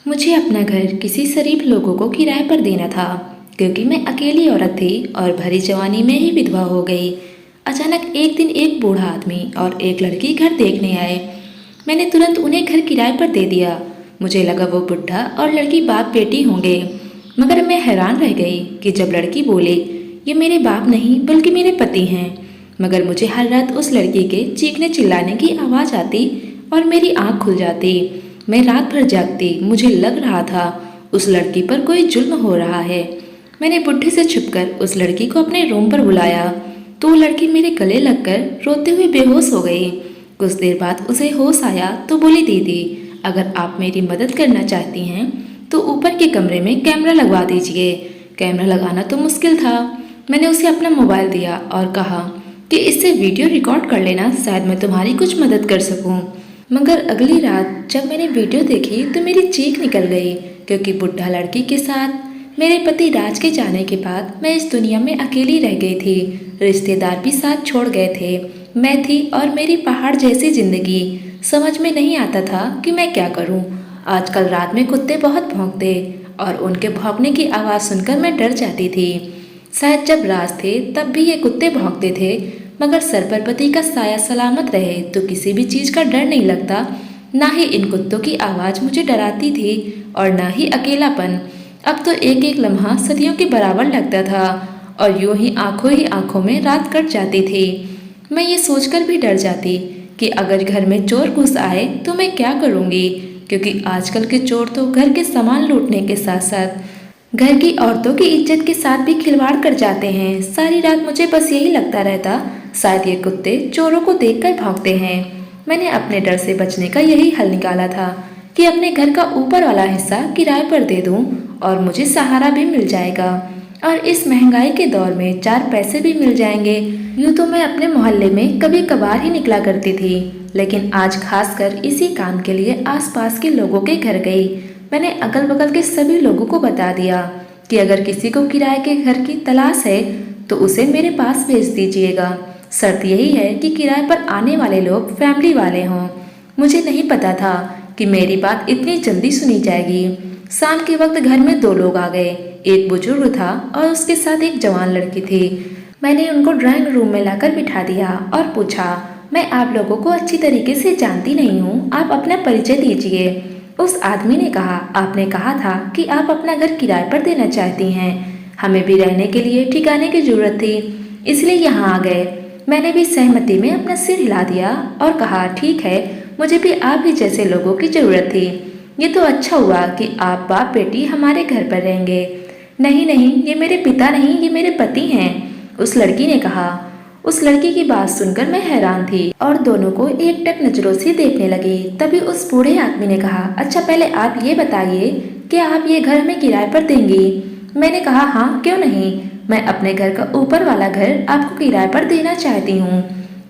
मुझे अपना घर किसी शरीफ लोगों को किराए पर देना था क्योंकि मैं अकेली औरत थी और भरी जवानी में ही विधवा हो गई। अचानक एक दिन एक बूढ़ा आदमी और एक लड़की घर देखने आए। मैंने तुरंत उन्हें घर किराए पर दे दिया। मुझे लगा वो बुढ़ा और लड़की बाप बेटी होंगे, मगर मैं हैरान रह गई कि जब लड़की बोली, ये मेरे बाप नहीं बल्कि मेरे पति हैं। मगर मुझे हर रात उस लड़की के चीखने चिल्लाने की आवाज़ आती और मेरी आंख खुल जाती। मैं रात भर जागती। मुझे लग रहा था उस लड़की पर कोई जुल्म हो रहा है। मैंने बुढ़े से छुपकर उस लड़की को अपने रूम पर बुलाया तो वो लड़की मेरे गले लगकर रोते हुए बेहोश हो गई। कुछ देर बाद उसे होश आया तो बोली, दीदी अगर आप मेरी मदद करना चाहती हैं तो ऊपर के कमरे में कैमरा लगवा दीजिए। कैमरा लगाना तो मुश्किल था। मैंने उसे अपना मोबाइल दिया और कहा कि इससे वीडियो रिकॉर्ड कर लेना, शायद मैं तुम्हारी कुछ मदद कर सकूं। मगर अगली रात जब मैंने वीडियो देखी तो मेरी चीख निकल गई, क्योंकि बुढ़ा लड़की के साथ मेरे पति राज के जाने के बाद मैं इस दुनिया में अकेली रह गई थी। रिश्तेदार भी साथ छोड़ गए थे। मैं थी और मेरी पहाड़ जैसी जिंदगी। समझ में नहीं आता था कि मैं क्या करूं। आजकल रात में कुत्ते बहुत भौंकते और उनके भौंकने की आवाज़ सुनकर मैं डर जाती थी। शायद जब राज थे तब भी ये कुत्ते भौंकते थे, मगर सर पर पति का साया सलामत रहे तो किसी भी चीज़ का डर नहीं लगता। ना ही इन कुत्तों की आवाज़ मुझे डराती थी और ना ही अकेलापन। अब तो एक एक लम्हा सदियों के बराबर लगता था और यूं ही आंखों में रात कट जाती थी। मैं ये सोचकर भी डर जाती कि अगर घर में चोर घुस आए तो मैं क्या करूँगी, क्योंकि आजकल के चोर तो घर के सामान लूटने के साथ साथ घर की औरतों की इज्जत के साथ भी खिलवाड़ कर जाते हैं। सारी रात मुझे बस यही लगता रहता, शायद ये कुत्ते चोरों को देखकर भौंकते हैं। मैंने अपने डर से बचने का यही हल निकाला था कि अपने घर का ऊपर वाला हिस्सा किराए पर दे दूं और मुझे सहारा भी मिल जाएगा और इस महंगाई के दौर में 4 पैसे भी मिल जाएंगे। यूँ तो मैं अपने मोहल्ले में कभी कभार ही निकला करती थी, लेकिन आज खासकर इसी काम के लिए आसपास के लोगों के घर गई। मैंने अगल बगल के सभी लोगों को बता दिया कि अगर किसी को किराए के घर की तलाश है तो उसे मेरे पास भेज दीजिएगा। शर्त यही है कि किराए पर आने वाले लोग फैमिली वाले हों। मुझे नहीं पता था कि मेरी बात इतनी जल्दी सुनी जाएगी। शाम के वक्त घर में 2 लोग आ गए। एक बुजुर्ग था और उसके साथ एक जवान लड़की थी। मैंने उनको ड्राइंग रूम में लाकर बिठा दिया और पूछा, मैं आप लोगों को अच्छी तरीके से जानती नहीं हूँ, आप अपना परिचय दीजिए। उस आदमी ने कहा, आपने कहा था कि आप अपना घर किराए पर देना चाहती हैं। हमें भी रहने के लिए ठिकाने की जरूरत थी, इसलिए यहाँ आ गए। मैंने भी सहमति में अपना सिर हिला दिया और कहा, ठीक है, मुझे भी आप ही जैसे लोगों की जरूरत थी। ये तो अच्छा हुआ कि आप बाप बेटी हमारे घर पर रहेंगे। नहीं नहीं, ये मेरे पिता नहीं, ये मेरे पति हैं, उस लड़की ने कहा। उस लड़की की बात सुनकर मैं हैरान थी और दोनों को एकटक नजरों से देखने लगी। तभी उस बूढ़े आदमी ने कहा, अच्छा पहले आप ये बताइए कि आप ये घर हमें किराए पर देंगी। मैंने कहा, हाँ क्यों नहीं, मैं अपने घर का ऊपर वाला घर आपको किराए पर देना चाहती हूँ।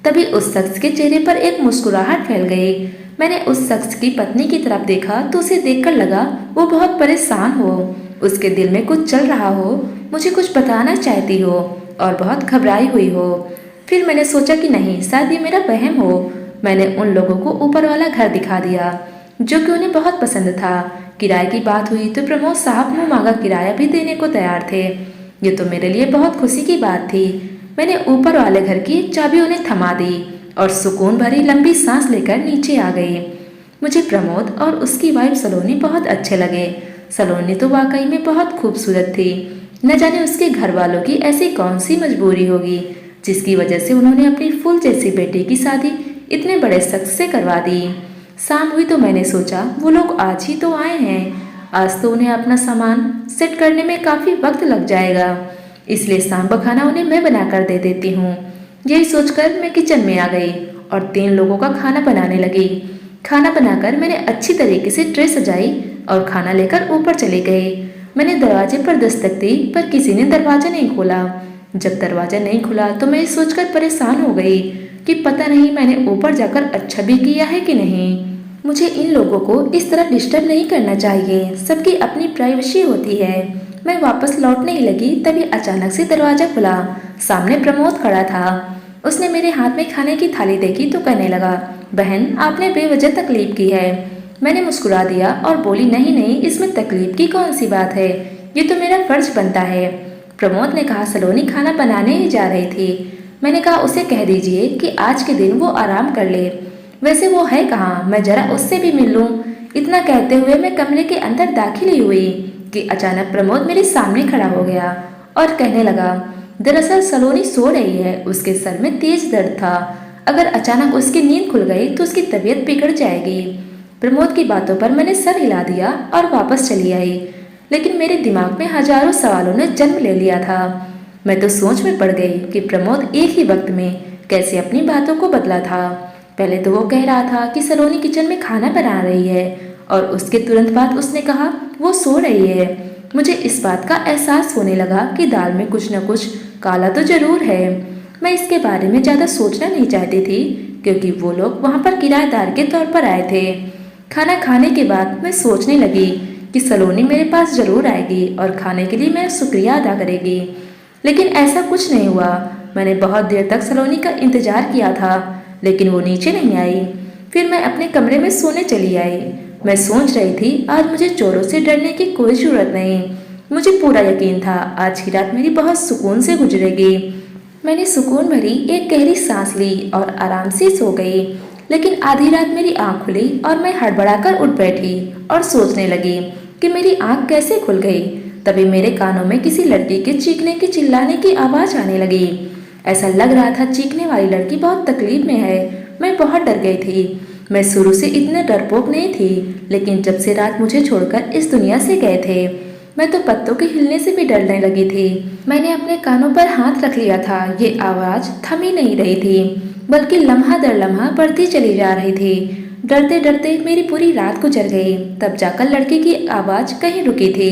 तभी उस शख्स के चेहरे पर एक मुस्कुराहट फैल गई। मैंने उस शख्स की पत्नी की तरफ देखा तो उसे देखकर लगा वो बहुत परेशान हो, उसके दिल में कुछ चल रहा हो, मुझे कुछ बताना चाहती हो और बहुत घबराई हुई हो। फिर मैंने सोचा कि नहीं, शायद ये मेरा वहम हो। मैंने उन लोगों को ऊपर वाला घर दिखा दिया जो कि उन्हें बहुत पसंद था। किराए की बात हुई तो प्रमोद साहब मुँह मांगा किराया भी देने को तैयार थे। ये तो मेरे लिए बहुत खुशी की बात थी। मैंने ऊपर वाले घर की चाबी उन्हें थमा दी और सुकून भरी लंबी सांस लेकर नीचे आ गई। मुझे प्रमोद और उसकी वाइफ सलोनी बहुत अच्छे लगे। सलोनी तो वाकई में बहुत खूबसूरत थी। न जाने उसके घर वालों की ऐसी कौन सी मजबूरी होगी जिसकी वजह से उन्होंने अपनी फूल जैसी बेटी की शादी इतने बड़े शख्स से करवा दी। शाम हुई तो मैंने सोचा वो लोग आज ही तो आए हैं, आज तो उन्हें अपना सामान सेट करने में काफ़ी वक्त लग जाएगा, इसलिए शाम का खाना उन्हें मैं बनाकर दे देती हूँ। यही सोचकर मैं किचन में आ गई और 3 लोगों का खाना बनाने लगी। खाना बनाकर मैंने अच्छी तरीके से ट्रे सजाई और खाना लेकर ऊपर चली गई। मैंने दरवाजे पर दस्तक दी पर किसी ने दरवाजा नहीं खोला। जब दरवाजा नहीं खुला तो मैं सोचकर परेशान हो गई कि पता नहीं मैंने ऊपर जाकर अच्छा भी किया है कि नहीं। मुझे इन लोगों को इस तरह डिस्टर्ब नहीं करना चाहिए, सबकी अपनी प्राइवेसी होती है। मैं वापस लौटने ही लगी तभी अचानक से दरवाजा खुला। सामने प्रमोद खड़ा था। उसने मेरे हाथ में खाने की थाली देखी तो कहने लगा, बहन आपने बेवजह तकलीफ की है, मैंने मुस्कुरा दिया और बोली, नहीं नहीं, इसमें तकलीफ की कौन सी बात है, ये तो मेरा फर्ज बनता है। प्रमोद ने कहा, सलोनी खाना बनाने ही जा रही थी। मैंने कहा, उसे कह दीजिए कि आज के दिन वो आराम कर ले। वैसे वो है कहाँ, मैं जरा उससे भी मिल लूं। इतना कहते हुए मैं कमरे के अंदर दाखिल ही हुई कि अचानक प्रमोद मेरे सामने खड़ा हो गया और कहने लगा, दरअसल सलोनी सो रही है, उसके सर में तेज दर्द था। अगर अचानक उसकी नींद खुल गई तो उसकी तबीयत बिगड़ जाएगी। प्रमोद की बातों पर मैंने सर हिला दिया और वापस चली आई, लेकिन मेरे दिमाग में हजारों सवालों ने जन्म ले लिया था। मैं तो सोच में पड़ गई कि प्रमोद एक ही वक्त में कैसे अपनी बातों को बदला था। पहले तो वो कह रहा था कि सलोनी किचन में खाना बना रही है और उसके तुरंत बाद उसने कहा वो सो रही है। मुझे इस बात का एहसास होने लगा कि दाल में कुछ न कुछ काला तो जरूर है। मैं इसके बारे में ज़्यादा सोचना नहीं चाहती थी क्योंकि वो लोग वहाँ पर किराएदार के तौर पर आए थे। खाना खाने के बाद मैं सोचने लगी कि सलोनी मेरे पास जरूर आएगी और खाने के लिए मेरा शुक्रिया अदा करेगी, लेकिन ऐसा कुछ नहीं हुआ। मैंने बहुत देर तक सलोनी का इंतजार किया था, लेकिन वो नीचे नहीं आई। फिर मैं अपने कमरे में सोने चली आई। मैं सोच रही थी आज मुझे चोरों से डरने की कोई जरूरत नहीं। मुझे पूरा यकीन था आज की रात मेरी बहुत सुकून से गुजरेगी। मैंने सुकून भरी एक गहरी सांस ली और आराम से सो गई, लेकिन आधी रात मेरी आंख खुली और मैं हड़बड़ाकर उठ बैठी और सोचने लगी कि मेरी आंख कैसे खुल गई। तभी मेरे कानों में किसी लड़की के चीखने की चिल्लाने की आवाज आने लगी। ऐसा लग रहा था चीखने वाली लड़की बहुत तकलीफ में है। मैं बहुत डर गई थी। मैं शुरू से इतने डरपोक नहीं थी, लेकिन जब से रात मुझे छोड़कर इस दुनिया से गए थे मैं तो पत्तों के हिलने से भी डरने लगी थी। मैंने अपने कानों पर हाथ रख लिया था। ये आवाज थम ही नहीं रही थी, बल्कि लम्हा दर लम्हा बढ़ती चली जा रही थी। डरते डरते मेरी पूरी रात गुजर गई। तब जाकर लड़की की आवाज कहीं रुकी थी।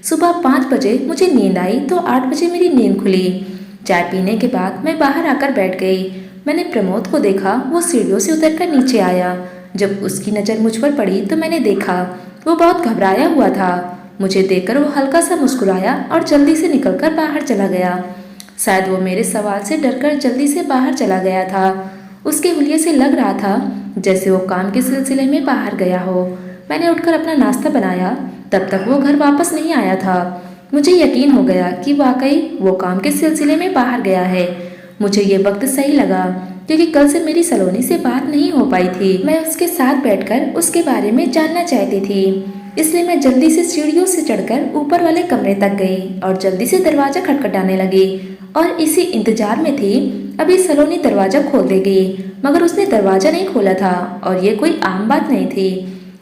सुबह 5 बजे मुझे नींद आई तो 8 बजे मेरी नींद खुली। चाय पीने के बाद मैं बाहर आकर बैठ गई। मैंने प्रमोद को देखा, वो सीढ़ियों से उतरकर नीचे आया। जब उसकी नज़र मुझ पर पड़ी तो मैंने देखा वो बहुत घबराया हुआ था। मुझे देखकर वो हल्का सा मुस्कुराया और जल्दी से निकलकर बाहर चला गया। शायद वो मेरे सवाल से डरकर जल्दी से बाहर चला गया था। उसके हुलिये से लग रहा था जैसे वो काम के सिलसिले में बाहर गया हो। मैंने उठकर अपना नाश्ता बनाया। तब तक वो घर वापस नहीं आया था। मुझे यकीन हो गया कि वाकई वो काम के सिलसिले में बाहर गया है। मुझे ये वक्त सही लगा क्योंकि कल से मेरी सलोनी से बात नहीं हो पाई थी। मैं उसके साथ बैठकर उसके बारे में जानना चाहती थी, इसलिए मैं जल्दी से सीढ़ियों से चढ़कर ऊपर वाले कमरे तक गई और जल्दी से दरवाजा खटखटाने लगी और इसी इंतजार में थी अभी सलोनी दरवाजा खोल देगी। मगर उसने दरवाजा नहीं खोला था और ये कोई आम बात नहीं थी।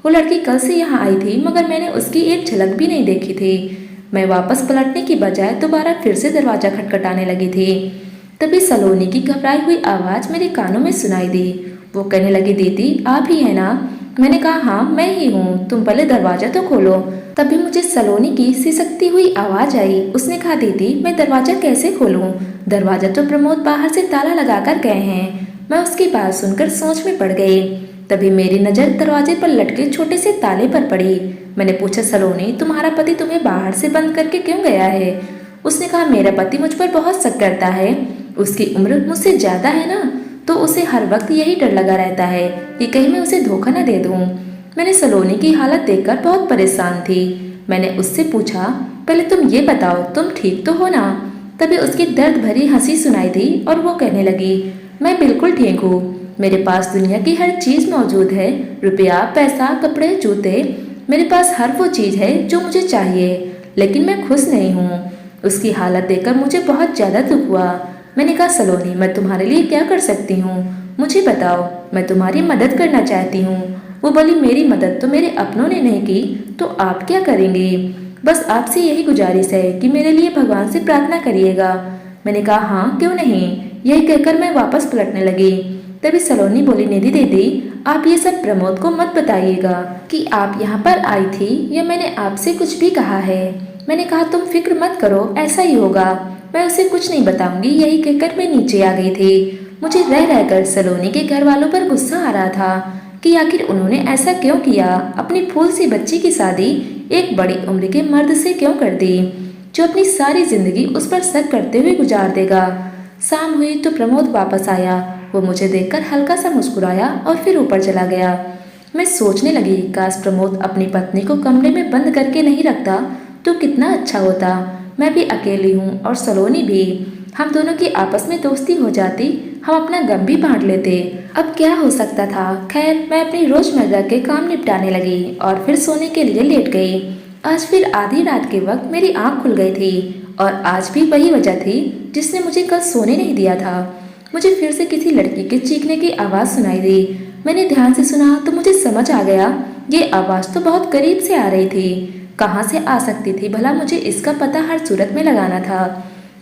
वो लड़की कल से यहाँ आई थी मगर मैंने उसकी एक झलक भी नहीं देखी थी। मैं वापस पलटने की बजाय दोबारा फिर से दरवाजा खटखटाने लगी थी। तभी सलोनी की घबराई हुई आवाज मेरे कानों में सुनाई दी। वो कहने लगी, दीदी आप ही है ना? मैंने कहा, हाँ मैं ही हूँ, तुम पहले दरवाजा तो खोलो। तभी मुझे सलोनी की सिसकती हुई आवाज आई। उसने कहा, दीदी मैं दरवाजा कैसे खोलूँ? दरवाजा तो प्रमोद बाहर से ताला लगाकर गए हैं। मैं उसकी बात सुनकर सोच में पड़ गई। तभी मेरी नजर दरवाजे पर लटके छोटे से ताले पर पड़ी। मैंने पूछा, सलोनी तुम्हारा पति तुम्हें बाहर से बंद करके क्यों गया है? उसने कहा, मेरा पति मुझ पर बहुत शक करता है। उसकी उम्र मुझसे ज्यादा है ना, तो उसे हर वक्त यही डर लगा रहता है कि कहीं मैं उसे धोखा न दे दूं। मैंने सलोनी की हालत देखकर बहुत परेशान थी। मैंने उससे पूछा, पहले तुम ये बताओ तुम ठीक तो हो ना? तभी उसकी दर्द भरी हंसी सुनाई दी और वो कहने लगी, मैं बिल्कुल ठीक हूँ। मेरे पास दुनिया की हर चीज मौजूद है, रुपया, पैसा, कपड़े, जूते, मेरे पास हर वो चीज है जो मुझे चाहिए, लेकिन मैं खुश नहीं हूँ। उसकी हालत देखकर मुझे बहुत ज्यादा दुख हुआ। मैंने कहा, सलोनी मैं तुम्हारे लिए क्या कर सकती हूँ, मुझे बताओ, मैं तुम्हारी मदद करना चाहती हूँ। वो बोली, मेरी मदद तो मेरे अपनों ने नहीं की तो आप क्या करेंगे? बस आपसे यही गुजारिश है कि मेरे लिए भगवान से प्रार्थना करिएगा। मैंने कहा, हाँ क्यों नहीं। यही कहकर मैं वापस पलटने लगी। तभी सलोनी बोली, निधि दीदी आप ये सब प्रमोद को मत बताइएगा कि आप यहाँ पर आई थी या मैंने आपसे कुछ भी कहा है। मैंने कहा, तुम फिक्र मत करो, ऐसा ही होगा, मैं उसे कुछ नहीं बताऊंगी। यही कहकर मैं नीचे आ गई थी। मुझे रह रहकर सलोनी के घर वालों पर गुस्सा आ रहा था कि आखिर उन्होंने ऐसा क्यों किया। अपनी फूल सी बच्ची की शादी एक बड़ी उम्र के मर्द से क्यों कर दी जो अपनी सारी जिंदगी उस पर शक करते हुए गुजार देगा। शाम हुई तो प्रमोद वापस आया। वो मुझे देखकर हल्का सा मुस्कुराया और फिर ऊपर चला गया। मैं सोचने लगी, काश प्रमोद अपनी पत्नी को कमरे में बंद करके नहीं रखता तो कितना अच्छा होता। मैं भी अकेली हूँ और सलोनी भी, हम दोनों की आपस में दोस्ती हो जाती, हम अपना गम भी बांट लेते। अब क्या हो सकता था। खैर, मैं अपनी रोजमर्रा के काम निपटाने लगी और फिर सोने के लिए लेट गई। आज फिर आधी रात के वक्त मेरी आंख खुल गई थी और आज भी वही वजह थी जिसने मुझे कल सोने नहीं दिया था। मुझे फिर से किसी लड़की के चीखने की आवाज़ सुनाई दी। मैंने ध्यान से सुना तो मुझे समझ आ गया, ये आवाज़ तो बहुत करीब से आ रही थी। कहाँ से आ सकती थी भला, मुझे इसका पता हर सूरत में लगाना था।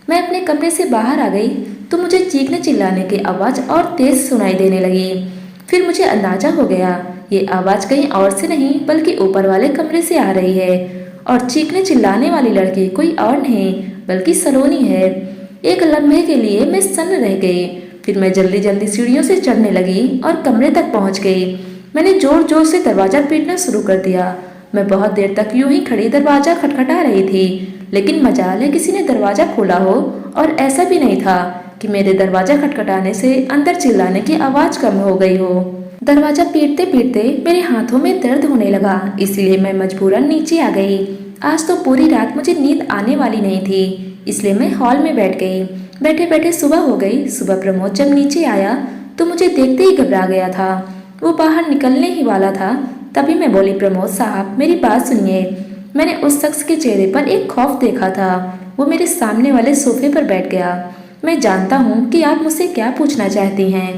मैं अपने कमरे से बाहर आ गई तो मुझे चीखने चिल्लाने की आवाज़ और तेज सुनाई देने लगी। फिर मुझे अंदाजा हो गया, ये आवाज़ कहीं और से नहीं बल्कि ऊपर वाले कमरे से आ रही है और चीखने चिल्लाने वाली लड़की कोई और नहीं बल्कि सलोनी है। एक लम्हे के लिए मैं सन्न रह गई। फिर मैं जल्दी जल्दी सीढ़ियों से चढ़ने लगी और कमरे तक पहुंच गई। मैंने जोर जोर से दरवाज़ा पीटना शुरू कर दिया। मैं बहुत देर तक यूं ही खड़ी दरवाज़ा खटखटा रही थी, लेकिन मजाल है किसी ने दरवाज़ा खोला हो। और ऐसा भी नहीं था कि मेरे दरवाज़ा खटखटाने से अंदर चिल्लाने की आवाज़ कम हो गई हो। दरवाज़ा पीटते पीटते मेरे हाथों में दर्द होने लगा, इसलिए मैं मजबूरन नीचे आ गई। आज तो पूरी रात मुझे नींद आने वाली नहीं थी, इसलिए मैं हॉल में बैठ गई। बैठे बैठे सुबह हो गई। सुबह प्रमोद जब नीचे आया तो मुझे देखते ही घबरा गया था। वो बाहर निकलने ही वाला था, तभी मैं बोली, प्रमोद साहब मेरी बात सुनिए। मैंने उस शख्स के चेहरे पर एक खौफ देखा था। वो मेरे सामने वाले सोफे पर बैठ गया। मैं जानता हूँ कि आप मुझसे क्या पूछना चाहती हैं।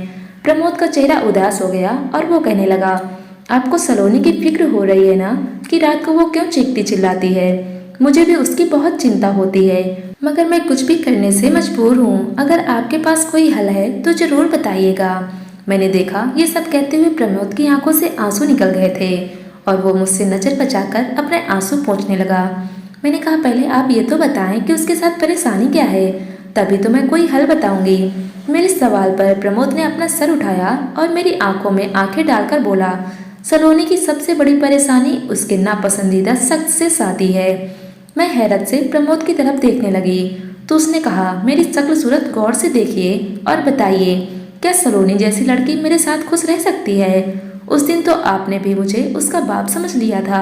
प्रमोद का चेहरा उदास हो गया और वो कहने लगा, आपको सलोनी की फिक्र हो रही है ना कि रात को वो क्यों चीखती चिल्लाती है। मुझे भी उसकी बहुत चिंता होती है, मगर मैं कुछ भी करने से मजबूर हूँ। अगर आपके पास कोई हल है तो जरूर बताइएगा। मैंने देखा ये सब कहते हुए प्रमोद की आंखों से आंसू निकल गए थे और वो मुझसे नजर बचाकर अपने आंसू पोंछने लगा। मैंने कहा, पहले आप ये तो बताएं कि उसके साथ परेशानी क्या है, तभी तो मैं कोई हल बताऊंगी। मेरे सवाल पर प्रमोद ने अपना सर उठाया और मेरी आंखों में आंखें डालकर बोला, सलोनी की सबसे बड़ी परेशानी उसके नापसंदीदा शख्स से शादी है। मैं हैरत से प्रमोद की तरफ देखने लगी तो उसने कहा, मेरी शक्ल सूरत गौर से देखिए और बताइए, क्या सलोनी जैसी लड़की मेरे साथ खुश रह सकती है। उस दिन तो आपने भी मुझे उसका बाप समझ लिया था।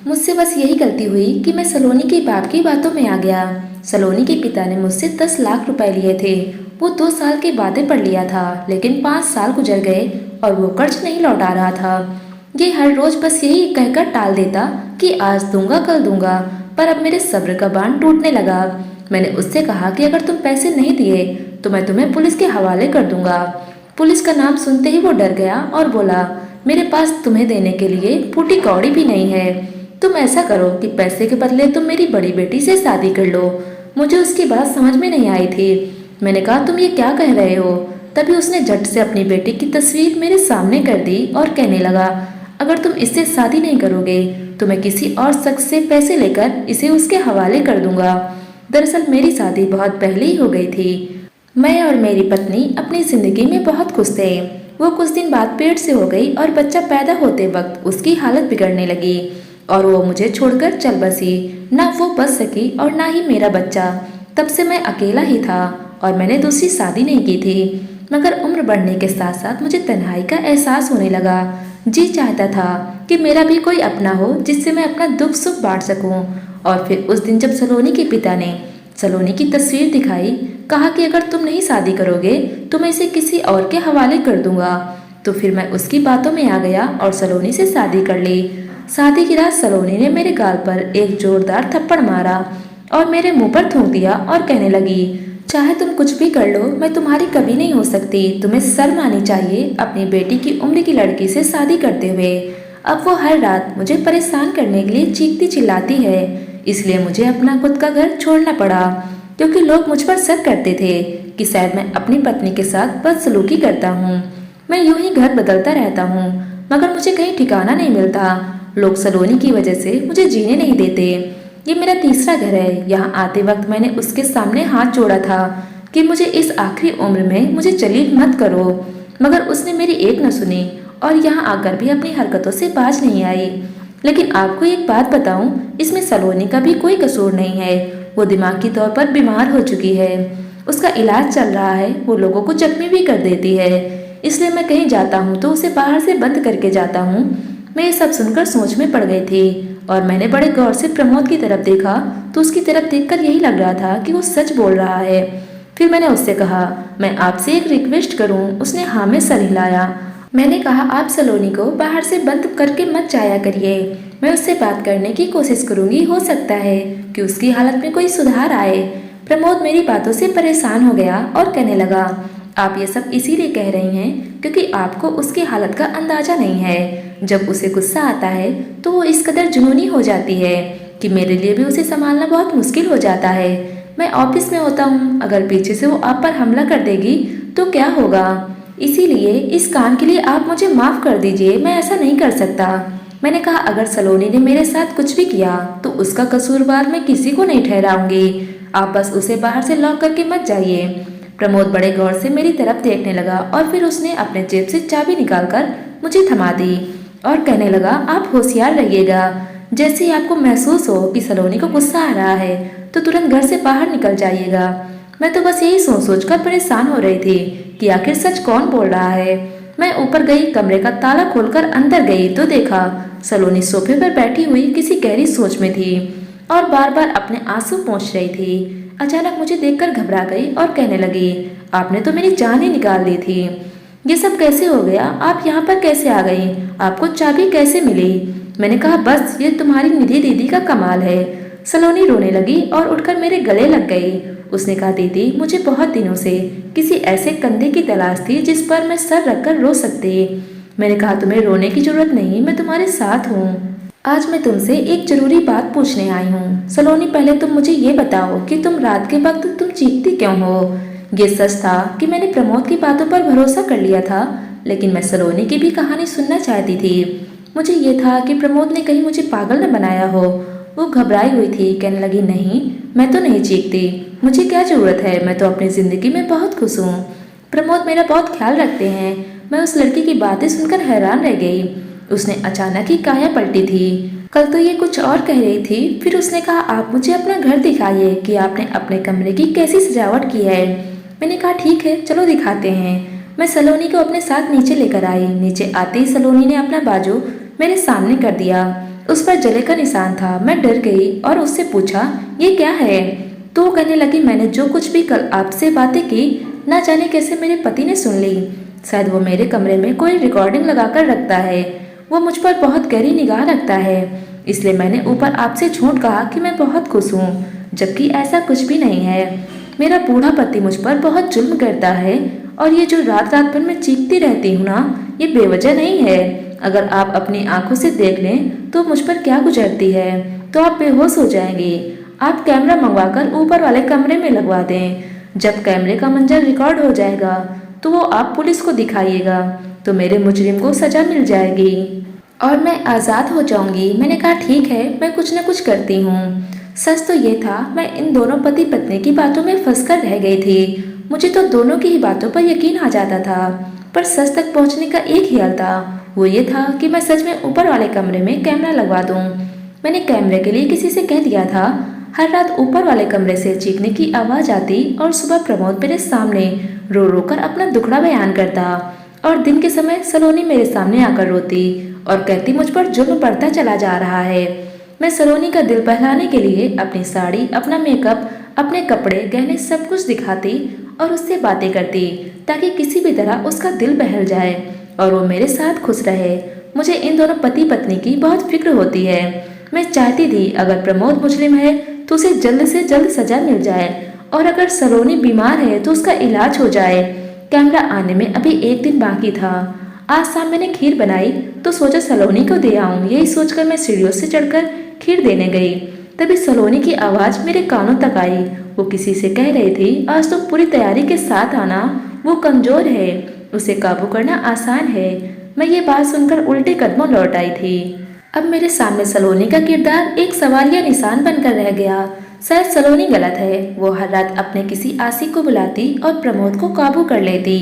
मुझसे बस यही गलती हुई कि मैं सलोनी के बाप की बातों में आ गया। सलोनी के पिता ने मुझसे 10 लाख रुपए लिए थे। वो 2 साल के वादे पर लिया था, लेकिन 5 साल गुजर गए और वो कर्ज नहीं लौटा रहा था। ये हर रोज बस यही कहकर टाल देता कि आज दूंगा कल दूंगा, पर अब मेरे सब्र का बांध टूटने लगा। मैंने उससे कहा कि अगर तुम पैसे नहीं दिए तो मैं तुम्हें पुलिस के हवाले कर दूंगा। पुलिस का नाम सुनते ही वो डर गया और बोला, मेरे पास तुम्हें देने के लिए फूटी कौड़ी भी नहीं है। तुम ऐसा करो कि पैसे के बदले तुम मेरी बड़ी बेटी से शादी कर लो। मुझे उसकी बात समझ में नहीं आई थी। मैंने कहा, तुम ये क्या कह रहे हो। तभी उसने झट से अपनी बेटी की तस्वीर मेरे सामने कर दी और कहने लगा, अगर तुम इससे शादी नहीं करोगे तो मैं किसी और शख्स से पैसे लेकर इसे उसके हवाले कर दूंगा। दरअसल मेरी शादी बहुत पहले ही हो गई थी। मैं और मेरी पत्नी अपनी जिंदगी में बहुत खुश थे। वो कुछ दिन बाद पेट से हो गई और बच्चा पैदा होते वक्त उसकी हालत बिगड़ने लगी और वो मुझे छोड़कर चल बसी। ना वो बच सकी और ना ही मेरा बच्चा। तब से मैं अकेला ही था और मैंने दूसरी शादी नहीं की थी। मगर उम्र बढ़ने के साथ साथ मुझे तन्हाई का एहसास होने लगा। जी चाहता था कि मेरा भी कोई अपना हो जिससे मैं अपना दुख सुख बांट सकूं। और फिर उस दिन जब सलोनी के पिता ने सलोनी की तस्वीर दिखाई, कहा कि अगर तुम नहीं शादी करोगे तो मैं इसे किसी और के हवाले कर दूंगा, तो फिर मैं उसकी बातों में आ गया और सलोनी से शादी कर ली। शादी की रात सलोनी ने मेरे गाल पर एक जोरदार थप्पड़ मारा और मेरे मुंह पर थूक दिया और कहने लगी, चाहे तुम कुछ भी कर लो, मैं तुम्हारी कभी नहीं हो सकती। तुम्हें शर्म आनी चाहिए अपनी बेटी की उम्र की लड़की से शादी करते हुए। अब वो हर रात मुझे परेशान करने के लिए चीखती चिल्लाती है, इसलिए मुझे अपना खुद का घर छोड़ना पड़ा, क्योंकि लोग मुझ पर शक करते थे कि शायद मैं अपनी पत्नी के साथ बदसलूकी करता हूँ। मैं यूं ही घर बदलता रहता हूँ, मगर मुझे कहीं ठिकाना नहीं मिलता। लोग सलोनी की वजह से मुझे जीने नहीं देते। ये मेरा तीसरा घर है। यहाँ आते वक्त मैंने उसके सामने हाथ जोड़ा था कि मुझे इस आखिरी उम्र में मुझे जलील मत करो, मगर उसने मेरी एक न सुनी और यहाँ आकर भी अपनी हरकतों से बाज नहीं आई। लेकिन आपको एक बात बताऊं, इसमें सलोनी का भी कोई कसूर नहीं है। वो दिमागी तौर पर बीमार हो चुकी है, उसका इलाज चल रहा है। वो लोगों को जख्मी भी कर देती है, इसलिए मैं कहीं जाता हूँ तो उसे बाहर से बंद करके जाता हूँ। मैं ये सब सुनकर सोच में पड़ गई थी और मैंने बड़े गौर से प्रमोद की तरफ देखा तो उसकी तरफ देखकर यही लग रहा था कि वो सच बोल रहा है। फिर मैंने उससे कहा, मैं आपसे एक रिक्वेस्ट करूं? उसने हाँ में सर हिलाया। मैंने कहा, आप सलोनी को बाहर से बंद करके मत जाया करिए। मैं उससे बात करने की कोशिश करूंगी, हो सकता है कि उसकी हालत में कोई सुधार आए। प्रमोद मेरी बातों से परेशान हो गया और कहने लगा, आप ये सब इसीलिए कह रही हैं क्योंकि आपको उसकी हालत का अंदाजा नहीं है। जब उसे गुस्सा आता है तो वो इस कदर जुनूनी हो जाती है कि मेरे लिए भी उसे संभालना बहुत मुश्किल हो जाता है। मैं ऑफिस में होता हूँ, अगर पीछे से वो आप पर हमला कर देगी तो क्या होगा? इसीलिए इस काम के लिए आप मुझे माफ कर दीजिए, मैं ऐसा नहीं कर सकता। मैंने कहा, अगर सलोनी ने मेरे साथ कुछ भी किया तो उसका कसूरवार मैं किसी को नहीं ठहराऊंगी। आप बस उसे बाहर से लॉक करके मत जाइए। प्रमोद बड़े गौर से मेरी तरफ देखने लगा और फिर उसने अपने जेब से चाबी निकालकर मुझे थमा दी और कहने लगा, आप होशियार रहिएगा। जैसे ही आपको महसूस हो कि सलोनी को गुस्सा आ रहा है तो तुरंत घर से बाहर निकल जाइएगा। मैं तो बस यही सोच कर परेशान हो रही थी कि आखिर सच कौन बोल रहा है। मैं ऊपर गई, कमरे का ताला खोलकर अंदर गई तो देखा सलोनी सोफे पर बैठी हुई किसी गहरी सोच में थी और बार बार अपने आंसू पोंछ रही थी। अचानक मुझे देखकर घबरा गई और कहने लगी, आपने तो मेरी जान ही निकाल ली थी। ये सब कैसे हो गया? आप यहाँ पर कैसे आ गई? आपको चाबी कैसे मिली? मैंने कहा, बस ये तुम्हारी निधि दीदी का कमाल है। सलोनी रोने लगी और उठकर मेरे गले लग गई। उसने कहा, दीदी मुझे बहुत दिनों से किसी ऐसे कंधे की तलाश थी जिस पर मैं सर रखकर रो सकती। मैंने कहा, तुम्हें रोने की जरूरत नहीं, मैं तुम्हारे साथ हूँ। आज मैं तुमसे एक जरूरी बात पूछने आई हूँ। सलोनी, पहले तुम मुझे ये बताओ कि तुम रात के वक्त तुम चीखती क्यों हो? ये सच था कि मैंने प्रमोद की बातों पर भरोसा कर लिया था, लेकिन मैं सलोनी की भी कहानी सुनना चाहती थी। मुझे ये था कि प्रमोद ने कहीं मुझे पागल न बनाया हो। वो घबराई हुई थी, कहने लगी, नहीं मैं तो नहीं चीखती, मुझे क्या जरूरत है, मैं तो अपनी जिंदगी में बहुत खुश हूँ। प्रमोद मेरा बहुत ख्याल रखते हैं। मैं उस लड़की की बातें सुनकर हैरान रह गई। उसने अचानक ही काया पलटी थी। कल तो ये कुछ और कह रही थी, फिर उसने कहा, आप मुझे अपना घर दिखाइए कि आपने अपने कमरे की कैसी सजावट की है। मैंने कहा, ठीक है चलो दिखाते हैं। मैं सलोनी को अपने साथ नीचे लेकर आई। नीचे आते ही सलोनी ने अपना बाजू मेरे सामने कर दिया। उस पर जले का निशान था। मैं डर गई और उससे पूछा, ये क्या है? तो कहने लगी, मैंने जो कुछ भी कल आपसे बातें की, ना जाने कैसे मेरे पति ने सुन ली। शायद वो मेरे कमरे में कोई रिकॉर्डिंग लगाकर रखता है। वो मुझ पर बहुत गहरी निगाह रखता है, इसलिए मैंने ऊपर आपसे झूठ कहा कि मैं बहुत खुश हूँ, जबकि ऐसा कुछ भी नहीं है। मेरा बूढ़ा पति मुझ पर बहुत जुल्म करता है और ये जो रात रात भर मैं चीखती रहती हूँ ना, ये बेवजह नहीं है। अगर आप अपनी आंखों से देख लें तो मुझ पर क्या गुजरती है, तो आप बेहोश हो जाएंगे। आप कैमरा मंगवाकर ऊपर वाले कमरे में लगवा दें। जब कैमरे का मंजर रिकॉर्ड हो जाएगा तो वो आप पुलिस को दिखाइएगा, तो मेरे मुजरिम को सजा मिल जाएगी और मैं आज़ाद हो जाऊंगी। मैंने कहा, ठीक है मैं कुछ न कुछ करती हूँ। सच तो ये था, मैं इन दोनों पति पत्नी की बातों में फंसकर रह गई थी। मुझे तो दोनों की ही बातों पर यकीन आ जाता था, पर सच तक पहुँचने का एक ही हल था। वो ये था कि मैं सच में ऊपर वाले कमरे में कैमरा लगवा दूँ। मैंने कैमरे के लिए किसी से कह दिया था। हर रात ऊपर वाले कमरे से चीखने की आवाज़ आती और सुबह प्रमोद मेरे सामने रो रो कर अपना दुखड़ा बयान करता और दिन के समय सलोनी मेरे सामने आकर रोती और कहती, मुझ पर जुल्म बढ़ता चला जा रहा है। मैं सलोनी का दिल बहलाने के लिए अपनी साड़ी, अपना मेकअप, अपने कपड़े, गहने सब कुछ दिखाती और उससे बातें करती ताकि किसी भी तरह उसका दिल बहल जाए और वो मेरे साथ खुश रहे। मुझे इन दोनों पति पत्नी की बहुत फिक्र होती है। मैं चाहती थी अगर प्रमोद मुजरिम है तो उसे जल्द से जल्द सजा मिल जाए और अगर सलोनी बीमार है तो उसका इलाज हो जाए। कैमरा आने में अभी एक दिन बाकी था। आज शाम मैंने खीर बनाई तो सोचा सलोनी को दे आऊं। यही सोचकर मैं सीढ़ियों से चढ़कर खीर देने गई। तभी सलोनी की आवाज़ मेरे कानों तक आई। वो किसी से कह रही थी, आज तुम पूरी तैयारी के साथ आना, वो कमजोर है, उसे काबू करना आसान है। मैं ये बात सुनकर उल्टे कदमों लौट आई थी। अब मेरे सामने सलोनी का किरदार एक सवालिया निशान बनकर रह गया। शायद सलोनी गलत है। वो हर रात अपने किसी आशिक को बुलाती और प्रमोद को काबू कर लेती,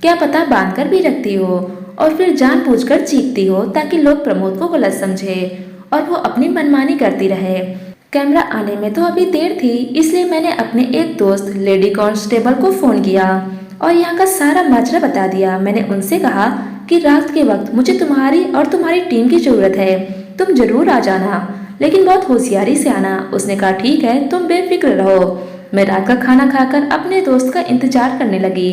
क्या पता बांध कर भी रखती हो और फिर जानबूझकर चीखती हो ताकि लोग प्रमोद को गलत समझे और वो अपनी मनमानी करती रहे। कैमरा आने में तो अभी देर थी, इसलिए मैंने अपने एक दोस्त लेडी कांस्टेबल को फोन किया और यहाँ का सारा माजरा बता दिया। मैंने उनसे कहा कि रात के वक्त मुझे तुम्हारी और तुम्हारी टीम की जरूरत है, तुम जरूर आ जाना, लेकिन बहुत होशियारी से आना। उसने कहा ठीक है, तुम बेफिक्र रहो। मैं रात का खाना खाकर अपने दोस्त का इंतजार करने लगी।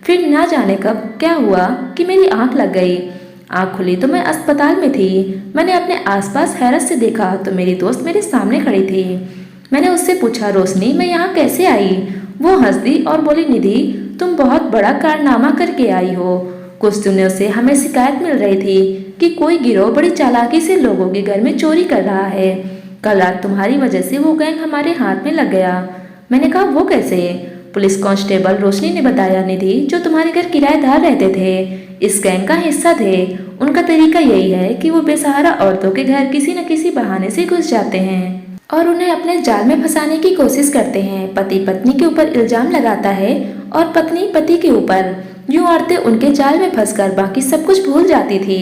फिर ना जाने कब क्या हुआ कि मेरी आंख लग गई। आंख खुली तो मैं अस्पताल में थी। मैंने अपने आसपास हैरत से देखा तो मेरी दोस्त मेरे सामने खड़ी थी। मैंने उससे पूछा, रोशनी मैं यहाँ कैसे आई? वो हंस दी और बोली, निधि तुम बहुत बड़ा कारनामा करके आई हो। कुछ दिनों से हमें शिकायत मिल रही थी कि कोई गिरोह बड़ी चालाकी से लोगों के घर में चोरी कर रहा है। कल रात तुम्हारी वजह से वो गैंग हमारे हाथ में लग गया। मैंने कहा वो कैसे? पुलिस कांस्टेबल रोशनी ने बताया, निधि जो तुम्हारे घर किराएदार रहते थे इस गैंग का हिस्सा थे। उनका तरीका यही है कि वो बेसहारा औरतों के घर किसी न किसी बहाने से घुस जाते हैं और उन्हें अपने जाल में फंसाने की कोशिश करते हैं। पति पत्नी के ऊपर इल्जाम लगाता है और पत्नी पति के ऊपर। यूं औरतें उनके जाल में फंसकर बाकी सब कुछ भूल जाती थी।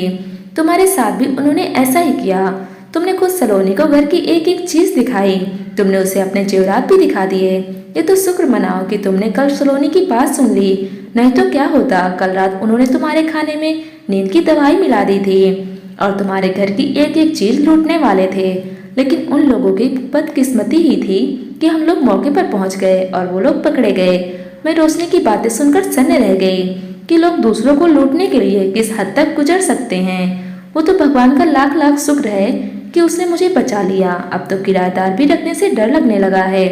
तुम्हारे साथ भी उन्होंने ऐसा ही किया। तुमने खुद सलोनी को घर की एक एक चीज दिखाई। तुमने उसे अपने जेवरात भी दिखा दिए। ये तो शुक्र मनाओ कि तुमने कल सलोनी की बात सुन ली, नहीं तो क्या होता। कल रात उन्होंने तुम्हारे खाने में नींद की दवाई मिला दी थी और तुम्हारे घर की एक एक चीज लूटने वाले थे। लेकिन उन लोगों की बदकिस्मती ही थी कि हम लोग मौके पर पहुंच गए और वो लोग पकड़े गए। मैं रोशनी की बातें सुनकर सन्न रह गई कि लोग दूसरों को लूटने के लिए किस हद तक गुजर सकते हैं। वो तो भगवान का लाख लाख शुक्र है कि उसने मुझे बचा लिया। अब तो किराएदार भी रखने से डर लगने लगा है।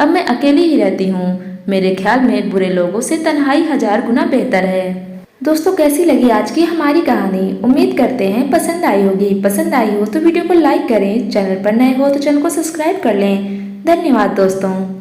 अब मैं अकेली ही रहती हूँ। मेरे ख्याल में बुरे लोगों से तन्हाई 1000 गुना बेहतर है। दोस्तों कैसी लगी आज की हमारी कहानी? उम्मीद करते हैं पसंद आई होगी। पसंद आई हो तो वीडियो को लाइक करें, चैनल पर नए हो तो चैनल को सब्सक्राइब कर लें। धन्यवाद दोस्तों।